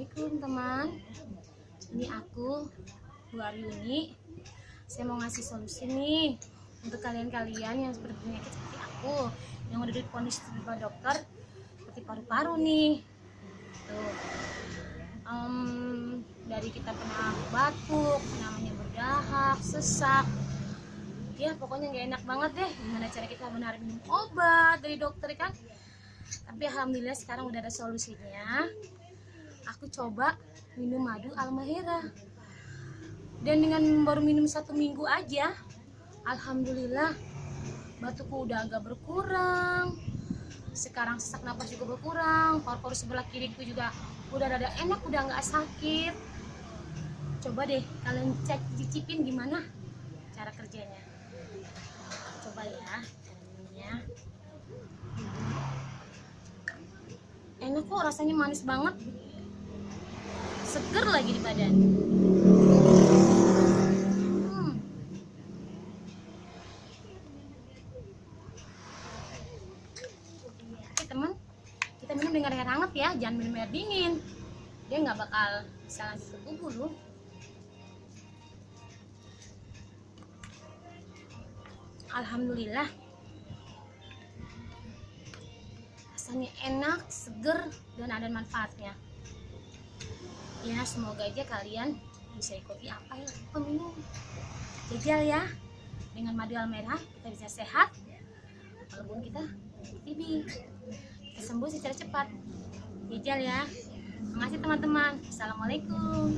Assalamualaikum teman. Ini aku Bu Aryuni. Saya mau ngasih solusi nih untuk kalian-kalian yang seperti penyakit seperti aku, yang udah divonis sama dokter seperti paru-paru nih. Tuh. Dari kita pernah batuk, namanya berdahak, sesak. Ya pokoknya nggak enak banget deh. Gimana cara kita benar minum obat dari dokter kan? Tapi alhamdulillah sekarang udah ada solusinya. Aku coba minum madu Almahera, dan dengan baru minum 1 minggu aja, alhamdulillah batukku udah agak berkurang. Sekarang sesak napas juga berkurang, paru-paru sebelah kiriku juga udah rada enak, udah nggak sakit. Coba deh kalian cicipin gimana cara kerjanya. Coba ya cara minumnya. Enak kok, rasanya manis banget, seger lagi di badan. Oke teman, kita minum dengan air hangat ya, jangan minum air dingin, dia nggak bakal bisa lanjut ke tubuh loh. Alhamdulillah rasanya enak, seger, dan ada manfaatnya. Ya semoga aja kalian bisa ikuti apa yang aku minum. Jajal ya, dengan madu Almahera kita bisa sehat walaupun kita TB, kita sembuh secara cepat. Jajal ya. Makasih teman-teman. Assalamualaikum.